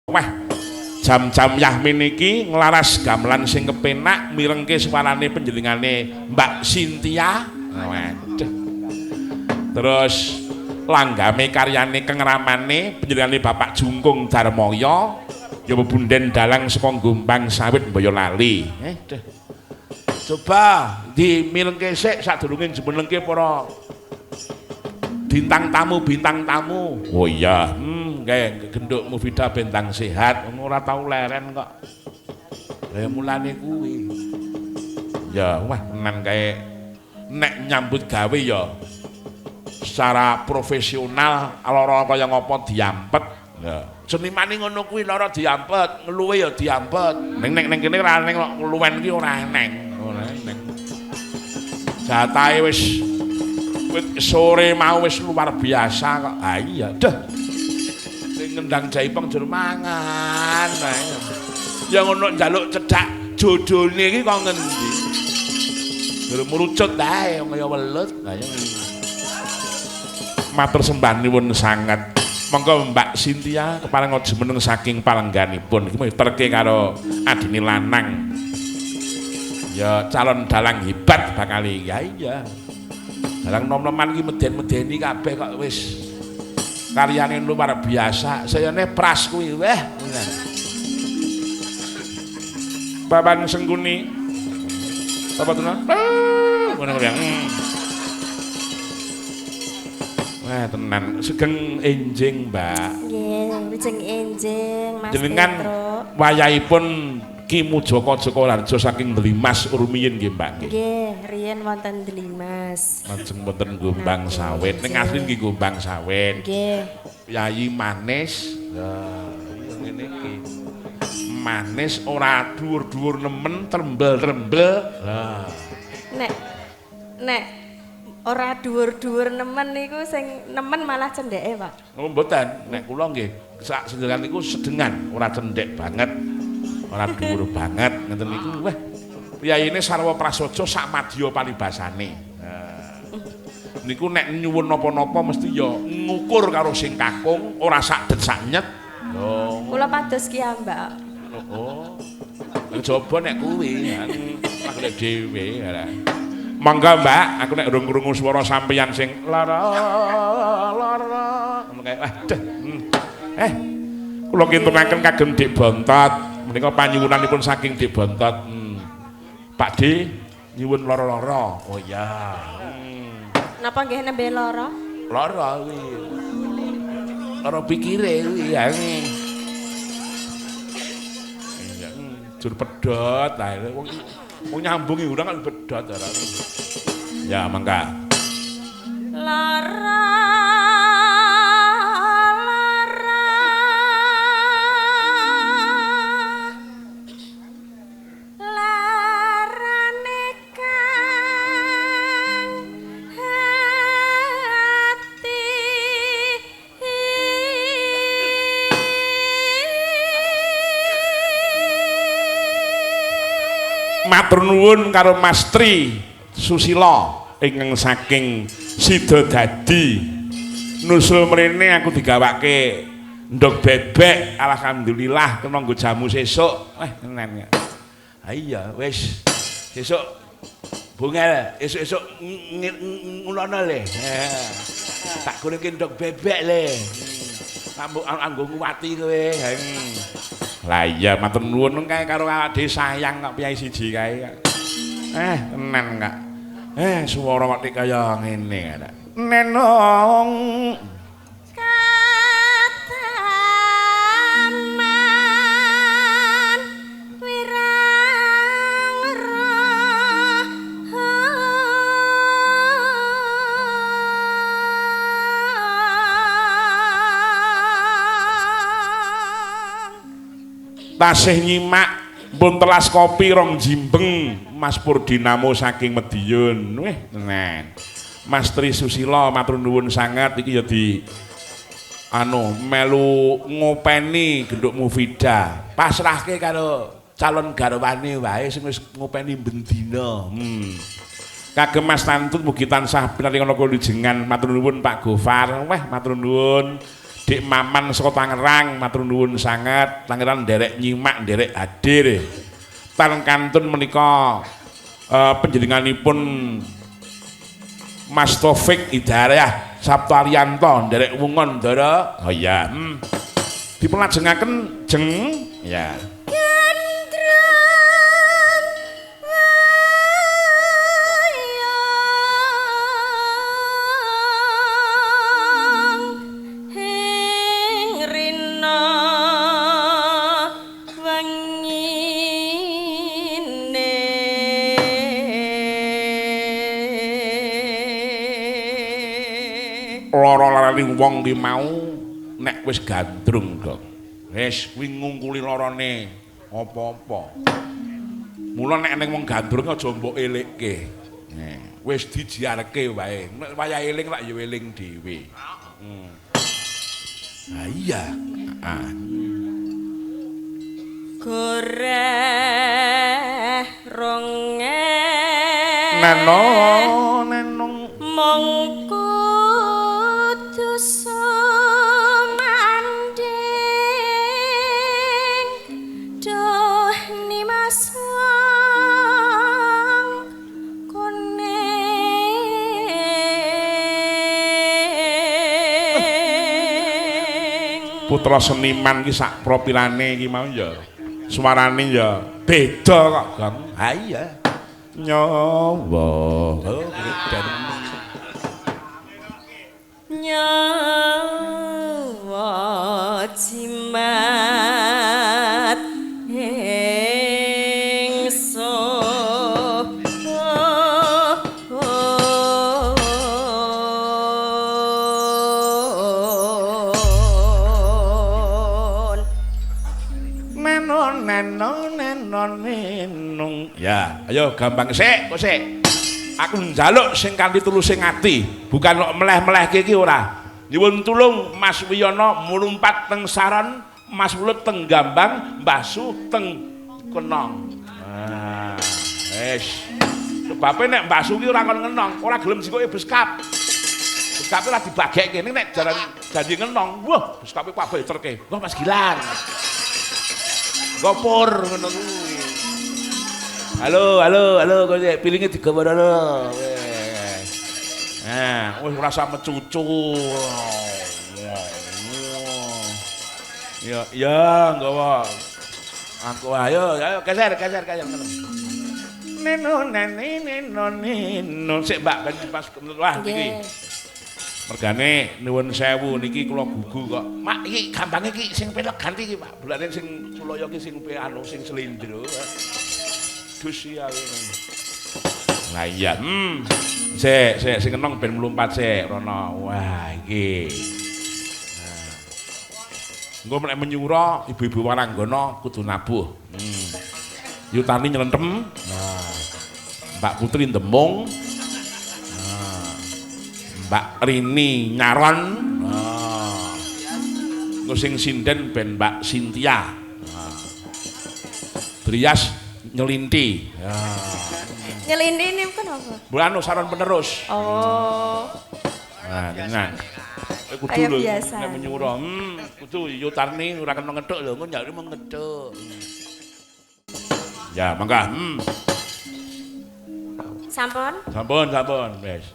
Wah, jam-jam Yahmin iki nglaras gamelan sing kepenak mirengke suarane panjenengane Mbak Cynthia. Waduh. Terus langgame karyane kengramane panjenengane Bapak Jungkung Darmoyo ya bebunden dalang saka Gombang Sawit Boyolali. Coba dimirengke sik sadurunge jumenengke para bintang tamu. Oh iya, kayak genduk Mufida bentang sehat, ora tau leren kok. Lah mulane kuwi. Ya, wah tenan kayak nek nyambut gawe ya secara profesional lara kaya ngopo diampet. Ya, senimane ngono kuwi lara diampet, ngeluwe ya diampet. Ning kene ora ning ngeluwen ki ora eneng. Jatahe wis sore mau wis luar biasa kok. Ah iya, dah. Sing ngendang Jaipong jur mangan. Ya ngono njaluk cedhak jodone iki kok ngendi? Jur murucut ae kaya welut. Lah ya. Matur sembah nuwun sanget. Monggo Mbak Cynthia keparing jumeneng saking palengganipun iki terke karo adine lanang. Ya calon dalang hebat bakal ya iya. Dalang nom-noman iki meden-medeni kabeh kok wis karyane luar biasa. Sayane pras kuwi weh. Baban Sengguni. Apa tenan? Ngono ya. Wah tenan sugeng enjing, Mbak. Nggih, wijeng enjing Mas. Jenengan wayahipun Ki Mujaka Jokolarjo saking Delimas rumiyin nggih, Mbak. Nggih, riyen wonten Delimas. Lajeng wonten Gombang Sawit. Ning asli nggih Gombang Sawit. Nggih. Yayi manis. Ya, ngene iki. Manis ora dhuwur-dhuwur nemen, trembel-trembel. Lah. Nek ora dhuwur-dhuwur nemen niku sing nemen malah cendheke, Pak. Oh, mboten. Nek kula nggih sak senjengan niku sedengan, ora cendhek banget. Ora dhuwur banget ngeten niku. Wah. Yayine Sarwa Prasaja sak madya palibasane. Nah. Niku nek nyuwun napa-napa mesti ya ngukur karo sing kakung, ora sak det sak nyet. Oh. Kula pados ki Mbak. Oh. Coba nek kuwi, aku dhewe. Monggo Mbak, aku nek urung krungu swara sampeyan sing lara. Ngono kae. Waduh. Kula kintunaken kagem Dik Bontot. Menika panyuwunanipun saking Dik Bontot. Pak D nyuwun lara-lara. Oh ya. Napa nggih nembe lara? Lara kuwi. Lara pikire kuwi ya. Jur pedhot lah wong nyambung iki urang kan pedhot ora. Ya mangga. Lara matur nuwun karo Mas Tri Susilo ingkang saking Sidodadi. Nusul mrene aku digawake ndok bebek alhamdulillah kena nggo jamu sesuk. Tenan ya. Ha iya wis sesuk bungel esuk-esuk ngulono le. Tak gorengke ndok bebek le. Anggo nguwati kowe. Lah iya matur nuwun kae karo awake sayang kok piyai siji kae. Tenan kak. Swara kok kaya ngene kak. Nenong kataman wirang roh. tasih nyimak pun telas kopi rong jimbeng Mas Purdinamo saking Medion. Weh tenan. Mas Tri Susilo matur nuwun sangat iki ya di melu ngopeni genduk Mufida. Pasrahke karo calon garwane wae sing wis ngopeni bendina. Kagem Mas Tantut mugi tansah pinaringa kula jenengan matur nuwun Pak Gofar. Weh matur nuwun Dik Maman saka Tangerang matur nuwun sanget Tangerang nderek nyimak nderek hadir tan kantun menika panjenenganipun Mas Taufik Hidayah Sabtu Ariyanto nderek wungon ndara oh iya dipelajengaken jeng ya lara-larane wong ki mau nek wis gandrung kok. Wis kuwi ngungkuli larane apa-apa. Mula nek ning wong gandrung aja mbok elikke. Wis dijiarke wae. Nek wayah eling lak ya eling dhewe. Ha iya. Goreh ronge. Nenong mongko putra seniman ki sak propilane iki mau ya suarane ya beda kok Gang. Ha iya. Nyawa. Nyawa jimat ingsun nenong ya ayo gampang sik kok sik aku njaluk sing kanthi tulusing ati bukan kok meleh-melehke iki ora nyuwun tulung Mas Wiyono mulumpat teng saron Mas Wulut teng Gambang Mbah Su teng Kenong wis sebabe nek Mbah Su ki ora kon ngenong ora gelem sikoke beskap beskape ora dibagekke nek jaran janji ngenong wah beskape kabeh terke wah Mas Gilang gopur ngono kuwi. Halo kok pilinge digawono. Wis rasa mecucu. Ya, nggawa. Aku ayo geser ngono. Neno sik Mbak ben pas wah iki. Mergane nuwun sewu niki kula gugu kok. Mak iki gampange iki sing pelek ganti iki Pak. Bulane sing Sulaya ki sing anu sing slendro. Dus ya. Lah iya. Sik sing kenong ben mlumpat sik rono. Wah iki. Nah. Engko nek menyura ibu-ibu waranggana kudu nabuh. Yutani nylentem. Nah. Mbak Putri ndemung. Mbak Rini nyaron sing sinden ben Mbak Sintia Drias nyelinti nyelinti ini kenapa? Bulan saron penerus nah dengan kudu lho nek menyuruh kudu Yutarni ora kena ngethuk lho engko nyari mengethuk ya mangga sampun wis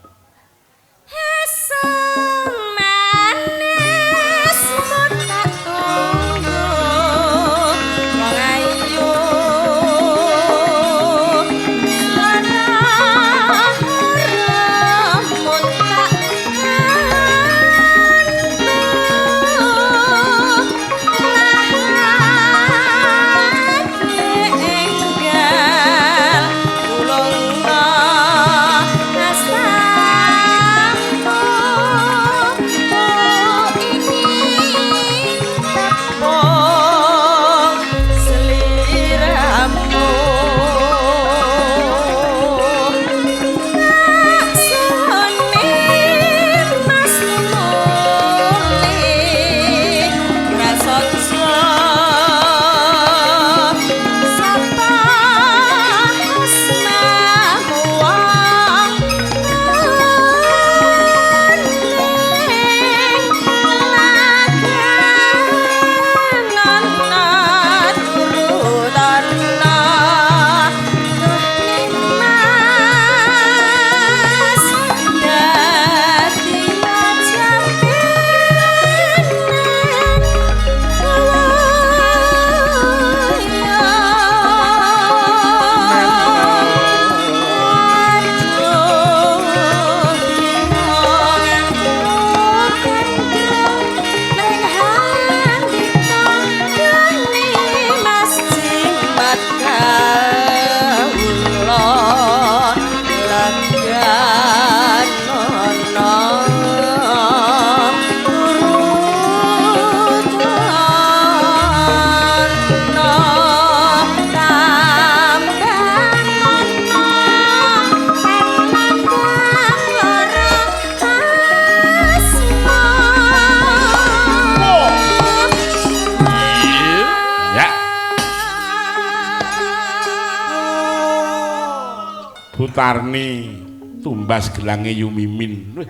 Tarni tumbas gelange Yumimin. Wih.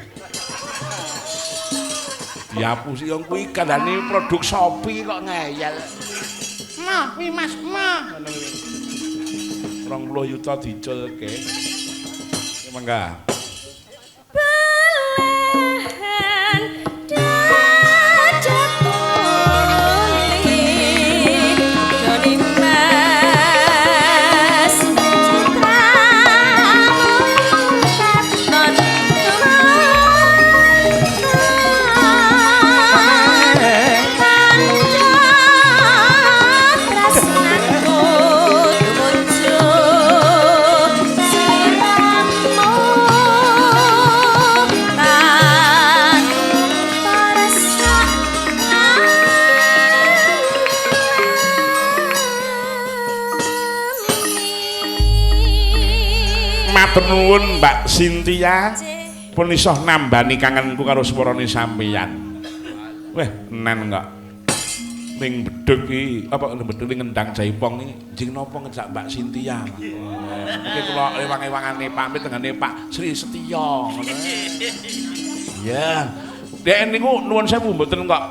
Diapusi wong kuwi kandhane produk Shopee kok ngeyel. Mah, wi Mas, mah. 20 juta diculke. Mangga. Matur nuwun Mbak Cynthia pun iso nambani kangenku karo swarane sampeyan. Weh, nen enggak. Ning bedhug iki apa bedhug ning ngendang Jaipong iki jeng napa ngejak Mbak Cynthia. Iki kula ewang-ewangane pamit tengene Pak Sri Setya ngono. Ya. Dek niku nuwun sewu mboten kok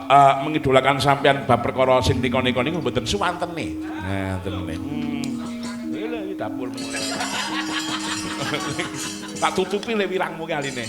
mengidolakan sampeyan bab perkara sing nika-nika niku mboten suwantene. Nah, tenene. Lha iki dapurmu. Tak tutupi le wirangmu kaline.